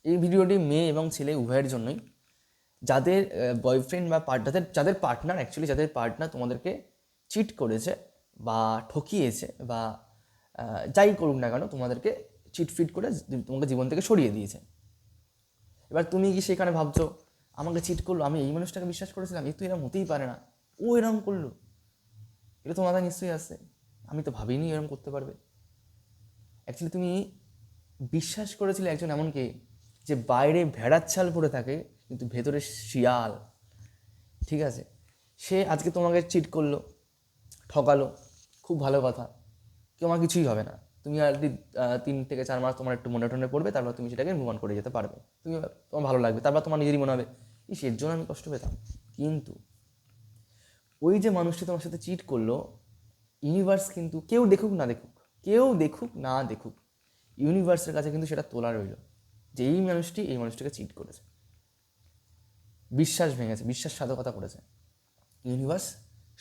এই ভিডিওটি মেয়ে এবং ছেলে উভয়ের জন্যই, যাদের বয়ফ্রেন্ড বা যাদের পার্টনার যাদের পার্টনার তোমাদেরকে চিট করেছে বা ঠকিয়েছে বা যাই করুক না কেন, তোমাদেরকে চিটফিট করে তোমাকে জীবন থেকে সরিয়ে দিয়েছে। এবার তুমি কি সেখানে ভাবছো আমাকে চিট করলো, আমি এই মানুষটাকে বিশ্বাস করেছিলাম, এ তো এরকম হতেই পারে না, ও এরকম করলো, এটা তো মাথায় নিশ্চয়ই আসছে, আমি তো ভাবিনি এরকম করতে পারবে। অ্যাকচুয়ালি তুমি বিশ্বাস করেছিলে একজন এমনকে যে বাইরে ভেড়ার ছাল পরে থাকে কিন্তু ভেতরে শিয়াল। ঠিক আছে, সে আজকে তোমাকে চিট করলো, ঠকালো, খুব ভালো কথা, কেউ আমার কিছুই হবে না, তুমি আর 3 থেকে 4 মাস তোমার একটু মনে টনে পড়বে, তারপর তুমি সেটাকে মুভ অন করে যেতে পারবে, তোমার ভালো লাগবে, তারপর তোমার নিজেরই মনে হবে এর জন্য আমি কষ্ট পেতাম। কিন্তু ওই যে মানুষটি তোমার সাথে চিট করলো, ইউনিভার্স কিন্তু কেউ দেখুক না দেখুক, ইউনিভার্সের কাছে কিন্তু সেটা তোলা রইল যে এই মানুষটিকে চিট করেছে, বিশ্বাস ভেঙেছে, বিশ্বাসঘাতকতা করেছে। ইউনিভার্স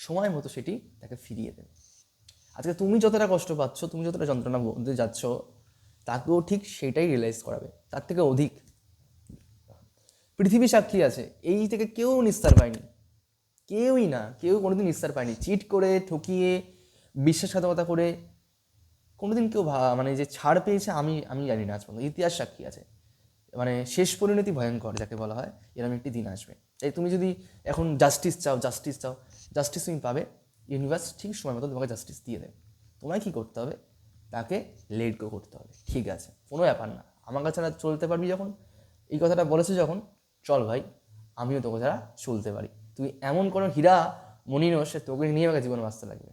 সময় মতো সেটি তাকে ফিরিয়ে দেবে। আজকে তুমি যতটা কষ্ট পাচ্ছ, তুমি যতটা যন্ত্রণা মধ্যে যাচ্ছ, তাকেও ঠিক সেটাই রিয়েলাইজ করাবে, তার থেকে অধিক। পৃথিবী সাক্ষী আছে, এই থেকে কেউ নিস্তার পায়নি, কেউই না, কেউ কোনোদিন নিস্তার পায়নি। চিট করে, ঠকিয়ে, বিশ্বাসঘাতকতা করে কোনোদিন কেউ মানে যে ছাড় পেয়েছে আমি আমি জানি না আজ পর্যন্ত। ইতিহাস সাক্ষী আছে, মানে শেষ পরিণতি ভয়ঙ্কর যাকে বলা হয়, এরকম একটি দিন আসবে। তাই তুমি যদি এখন জাস্টিস চাও, জাস্টিস তুমি পাবে, ইউনিভার্স ঠিক সময় মতো তোমাকে জাস্টিস দিয়ে দেবে। তোমায় কী করতে হবে, তাকে লেট গো করতে হবে। ঠিক আছে, কোনো ব্যাপার না, আমার কাছে ছাড়া চলতে পারবি যখন, এই কথাটা বলেছে যখন, চল ভাই আমিও তোকে ছাড়া চলতে পারি। তুই এমন কোনো হীরা মনি নস সে তোকে নিয়ে আমাকে জীবনে বাঁচতে লাগবে।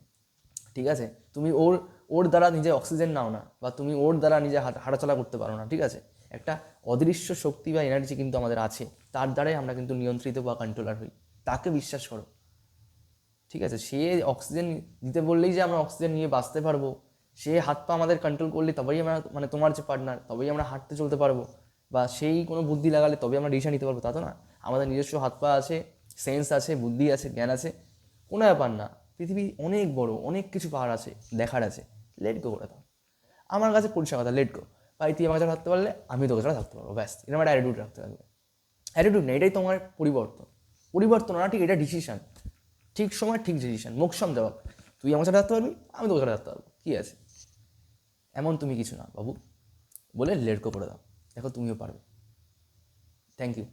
ঠিক আছে, তুমি ওর ওর দ্বারা নিজে অক্সিজেন নাও না, বা তুমি ওর দ্বারা নিজে হাঁটাচলা করতে পারো না। ঠিক আছে, একটা অদৃশ্য শক্তি বা এনার্জি কিন্তু আমাদের আছে, তার দ্বারাই আমরা কিন্তু নিয়ন্ত্রিত বা কন্ট্রোলার হই। তাকে বিশ্বাস করো। ঠিক আছে, সে অক্সিজেন দিতে বললেই যে আমরা অক্সিজেন নিয়ে বাঁচতে পারবো, সে হাত পা আমাদের কন্ট্রোল করলে তবেই আমরা, মানে তোমার যে পার্টনার, তবেই আমরা হাঁটতে চলতে পারবো, বা সেই কোনো বুদ্ধি লাগালে তবে আমরা ডিসিশন নিতে পারবো, তা তো না। আমাদের নিজস্ব হাত পা আছে, সেন্স আছে, বুদ্ধি আছে, জ্ঞান আছে, কোনো ব্যাপার না। পৃথিবী অনেক বড়, অনেক কিছু পাওয়ার আছে, দেখার আছে। লেট গো করে দাও। আমার কাছে পরিষ্কার কথা, লেট গো। ভাই তুই আমার কাছে থাকতে পারলে আমি তোকে ছাড়া থাকতে পারবো, ব্যাস। এরকম একটা অ্যাটিটিউড রাখতে লাগবে। অ্যাটিটিউড না, এটাই তোমার পরিবর্তন না, ঠিক, এটা ডিসিশন। ঠিক সময় ঠিক ডিসিশন, মোক্ষম জবাব। তুই আমার সাথে থাকতে পারবি, আমি তোকে সাথে থাকতে পারবো, কী আছে, এমন তুমি কিছু না বাবু, বলে লেট গো করে দাও, দেখো তুমিও পারবে। Thank you.